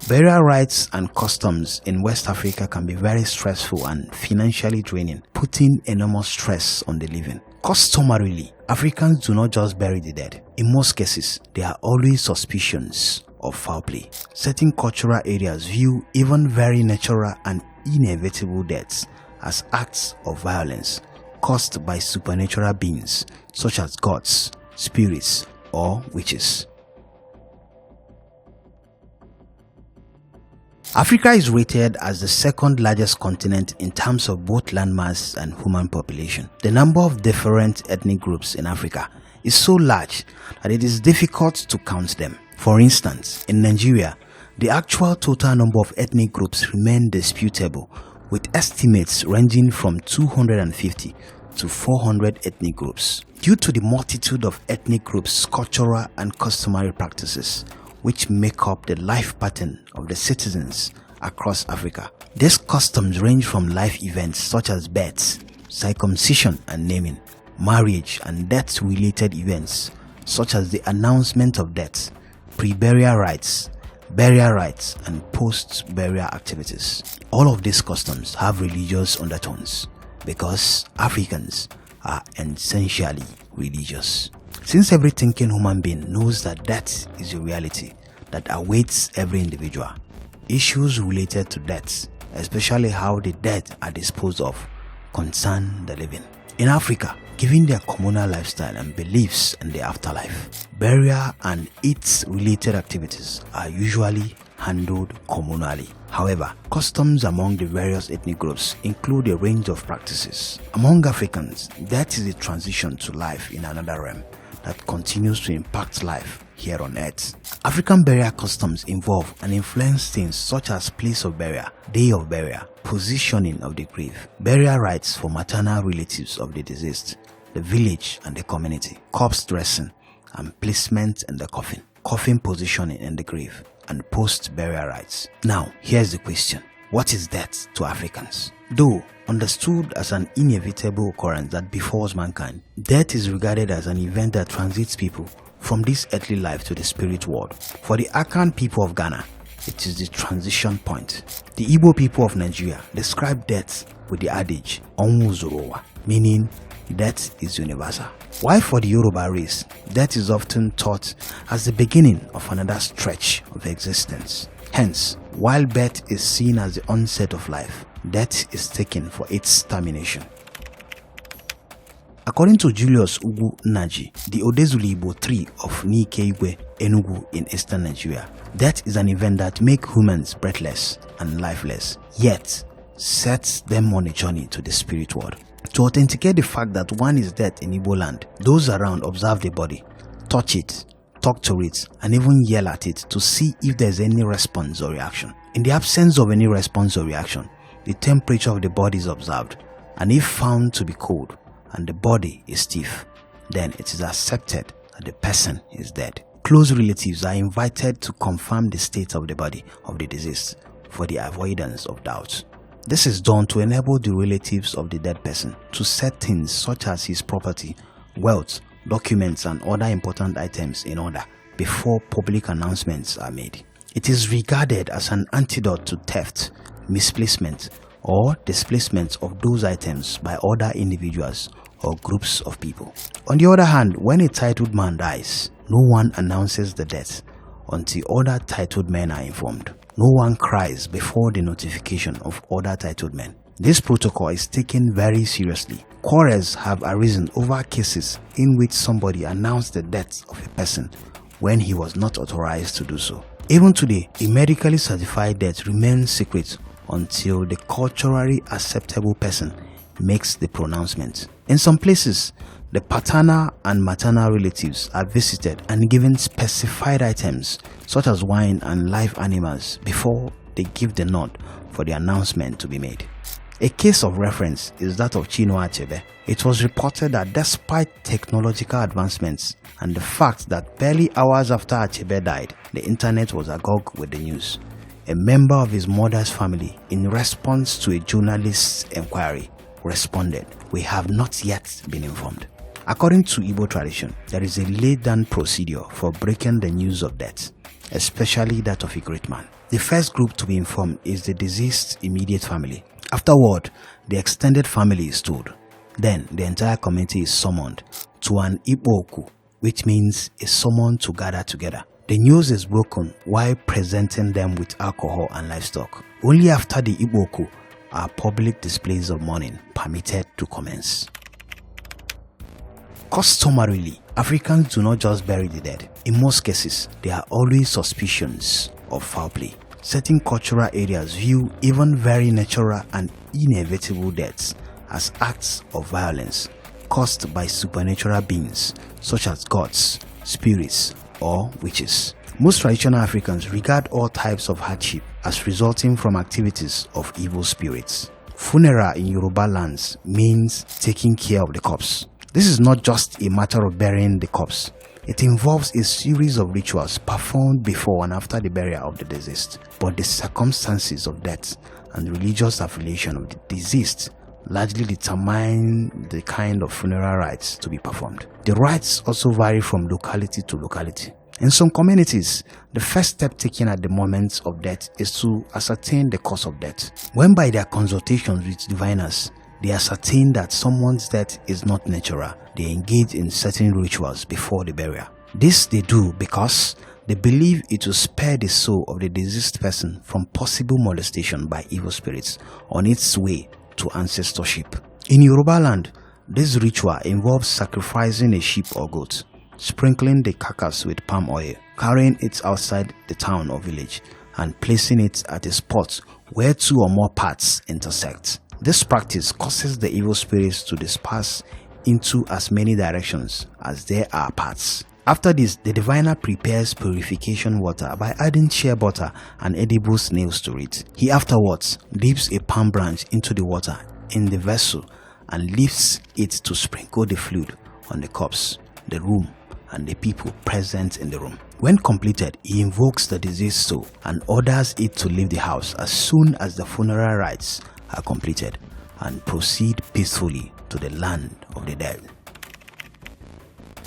Burial rites and customs in West Africa can be very stressful and financially draining, putting enormous stress on the living. Customarily, Africans do not just bury the dead. In most cases, there are always suspicions of foul play. Certain cultural areas view even very natural and inevitable deaths as acts of violence caused by supernatural beings such as gods, spirits, or witches. Africa is rated as the second largest continent in terms of both landmass and human population. The number of different ethnic groups in Africa is so large that it is difficult to count them. For instance, in Nigeria, the actual total number of ethnic groups remain disputable, with estimates ranging from 250 to 400 ethnic groups. Due to the multitude of ethnic groups, cultural and customary practices which make up the life pattern of the citizens across Africa. These customs range from life events such as births, circumcision and naming, marriage and death-related events such as the announcement of death, pre-burial rites, burial rites and post-burial activities. All of these customs have religious undertones because Africans are essentially religious. Since every thinking human being knows that death is a reality that awaits every individual, issues related to death, especially how the dead are disposed of, concern the living. In Africa, given their communal lifestyle and beliefs in the afterlife, burial and its related activities are usually handled communally. However, customs among the various ethnic groups include a range of practices. Among Africans, death is a transition to life in another realm that continues to impact life here on earth. African burial customs involve and influence things such as place of burial, day of burial, positioning of the grave, burial rites for maternal relatives of the deceased, the village and the community, corpse dressing and placement in the coffin, coffin positioning in the grave, and post-burial rites. Now, here's the question. What is death to Africans? Though understood as an inevitable occurrence that befalls mankind, death is regarded as an event that transits people from this earthly life to the spirit world. For the Akan people of Ghana, it is the transition point. The Igbo people of Nigeria describe death with the adage "Onwu Zorowa," meaning death is universal. While for the Yoruba race, death is often thought as the beginning of another stretch of existence. Hence, while birth is seen as the onset of life, death is taken for its termination. According to Julius Ugu Naji, the Odezuli Igbo tree of Nikeigwe, Enugu in eastern Nigeria, death is an event that makes humans breathless and lifeless, yet sets them on a journey to the spirit world. To authenticate the fact that one is dead in Igbo land, those around observe the body, touch it, talk to it, and even yell at it to see if there is any response or reaction. In the absence of any response or reaction, the temperature of the body is observed, and if found to be cold and the body is stiff, then it is accepted that the person is dead. Close relatives are invited to confirm the state of the body of the deceased for the avoidance of doubt. This is done to enable the relatives of the dead person to set things such as his property, wealth, documents and other important items in order before public announcements are made. It is regarded as an antidote to theft, misplacement, or displacement of those items by other individuals or groups of people. On the other hand, when a titled man dies, no one announces the death until other titled men are informed. No one cries before the notification of other titled men. This protocol is taken very seriously. Quarrels have arisen over cases in which somebody announced the death of a person when he was not authorized to do so. Even today, a medically certified death remains secret until the culturally acceptable person makes the pronouncement. In some places, the paternal and maternal relatives are visited and given specified items such as wine and live animals before they give the nod for the announcement to be made. A case of reference is that of Chinua Achebe. It was reported that despite technological advancements and the fact that barely hours after Achebe died, the internet was agog with the news. A member of his mother's family, in response to a journalist's inquiry, responded, "We have not yet been informed." According to Igbo tradition, there is a laid-down procedure for breaking the news of death. especially that of a great man. The first group to be informed is the deceased's immediate family. Afterward, the extended family is told. Then the entire community is summoned to an Ilogu, which means a summon to gather together. The news is broken while presenting them with alcohol and livestock. Only after the Ilogu are public displays of mourning permitted to commence. Customarily, Africans do not just bury the dead. In most cases, there are always suspicions of foul play. Certain cultural areas view even very natural and inevitable deaths as acts of violence caused by supernatural beings such as gods, spirits, or witches. Most traditional Africans regard all types of hardship as resulting from activities of evil spirits. Funeral in Yoruba lands means taking care of the corpse. This is not just a matter of burying the corpse. It involves a series of rituals performed before and after the burial of the deceased. But the circumstances of death and religious affiliation of the deceased largely determine the kind of funeral rites to be performed. The rites also vary from locality to locality. In some communities, the first step taken at the moment of death is to ascertain the cause of death. When by their consultations with diviners, they ascertain that someone's death is not natural, they engage in certain rituals before the burial. This they do because they believe it will spare the soul of the deceased person from possible molestation by evil spirits on its way to ancestorship. In Yoruba land, this ritual involves sacrificing a sheep or goat, sprinkling the carcass with palm oil, carrying it outside the town or village, and placing it at a spot where two or more paths intersect. This practice causes the evil spirits to disperse into as many directions as there are paths. After this, the diviner prepares purification water by adding shea butter and edible snails to it. He afterwards dips a palm branch into the water in the vessel and lifts it to sprinkle the fluid on the corpse, the room, and the people present in the room. When completed, he invokes the deceased soul and orders it to leave the house as soon as the funeral rites are completed and proceed peacefully to the land of the dead.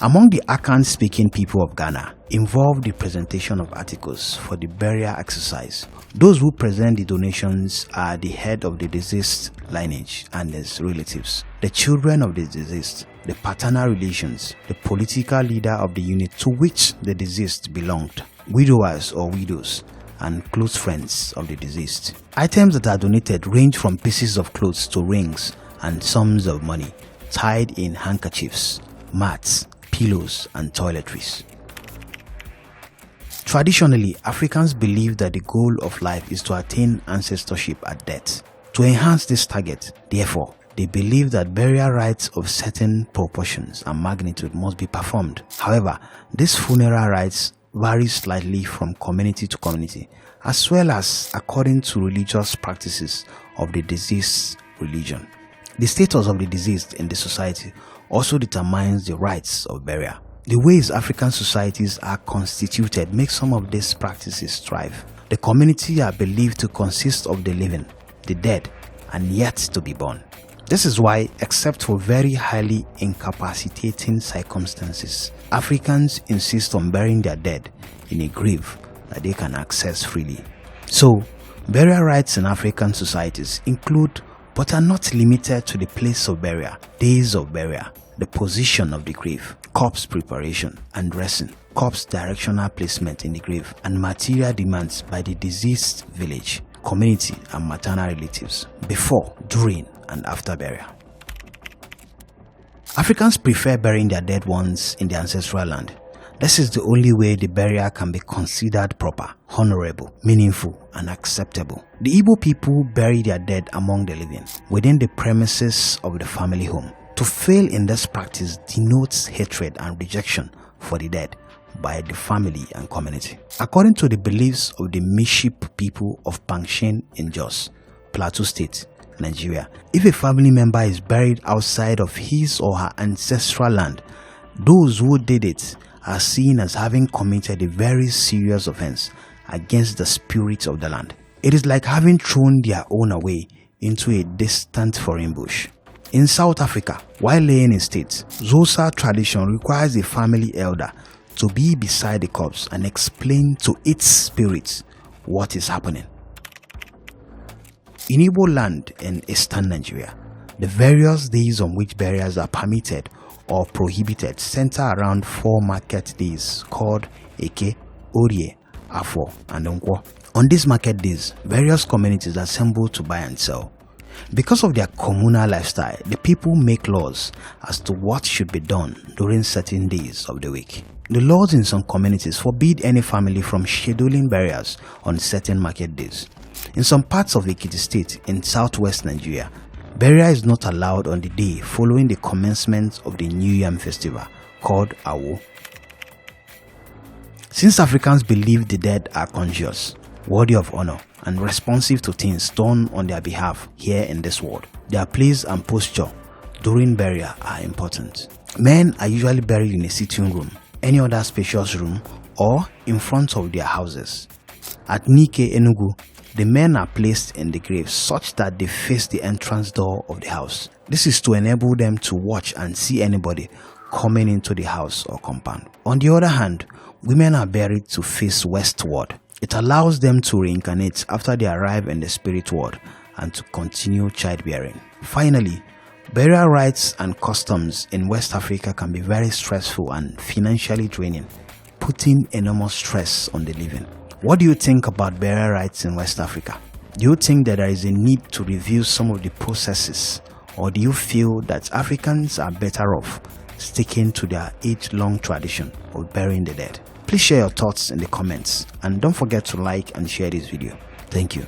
Among the Akan-speaking people of Ghana involve the presentation of articles for the burial exercise. Those who present the donations are the head of the deceased lineage and his relatives, the children of the deceased, the paternal relations, the political leader of the unit to which the deceased belonged, widowers or widows, and close friends of the deceased. Items that are donated range from pieces of clothes to rings and sums of money tied in handkerchiefs, mats, pillows, and toiletries. Traditionally, Africans believe that the goal of life is to attain ancestorship at death. To enhance this target, therefore, they believe that burial rites of certain proportions and magnitude must be performed. However, these funeral rites vary slightly from community to community, as well as according to religious practices of the deceased's religion. The status of the deceased in the society also determines the rites of burial. The ways African societies are constituted make some of these practices thrive. The community are believed to consist of the living, the dead, and yet to be born. This is why, except for very highly incapacitating circumstances, Africans insist on burying their dead in a grave that they can access freely. So, burial rites in African societies include, but are not limited to, the place of burial, days of burial, the position of the grave, corpse preparation and dressing, corpse directional placement in the grave, and material demands by the deceased village, community, and maternal relatives before, during, and after burial. Africans prefer burying their dead ones in the ancestral land. This is the only way the burial can be considered proper, honorable, meaningful, and acceptable. The Igbo people bury their dead among the living, within the premises of the family home. To fail in this practice denotes hatred and rejection for the dead by the family and community. According to the beliefs of the Miship people of Pangshin in Jos, Plateau State, Nigeria, if a family member is buried outside of his or her ancestral land, those who did it are seen as having committed a very serious offense against the spirit of the land. It is like having thrown their own away into a distant foreign bush. In South Africa, while laying in state, Xhosa tradition requires a family elder to be beside the corpse and explain to its spirit what is happening. In Igbo land in eastern Nigeria, the various days on which burials are permitted or prohibited center around 4 market days called Eke, Orie, Afo, and Nkwo. On these market days, various communities assemble to buy and sell. Because of their communal lifestyle, the people make laws as to what should be done during certain days of the week. The laws in some communities forbid any family from scheduling burials on certain market days. In some parts of Ekiti State in southwest Nigeria, burial is not allowed on the day following the commencement of the New Yam festival called Awo. Since Africans believe the dead are conscious, worthy of honor, and responsive to things done on their behalf here in this world, their place and posture during burial are important. Men are usually buried in a sitting room, any other spacious room, or in front of their houses. At Nike, Enugu, the men are placed in the grave such that they face the entrance door of the house. This is to enable them to watch and see anybody coming into the house or compound. On the other hand, women are buried to face westward. It allows them to reincarnate after they arrive in the spirit world and to continue childbearing. Finally, burial rites and customs in West Africa can be very stressful and financially draining, putting enormous stress on the living. What do you think about burial rites in West Africa? Do you think that there is a need to review some of the processes, or do you feel that Africans are better off sticking to their age-long tradition of burying the dead? Please share your thoughts in the comments and don't forget to like and share this video. Thank you.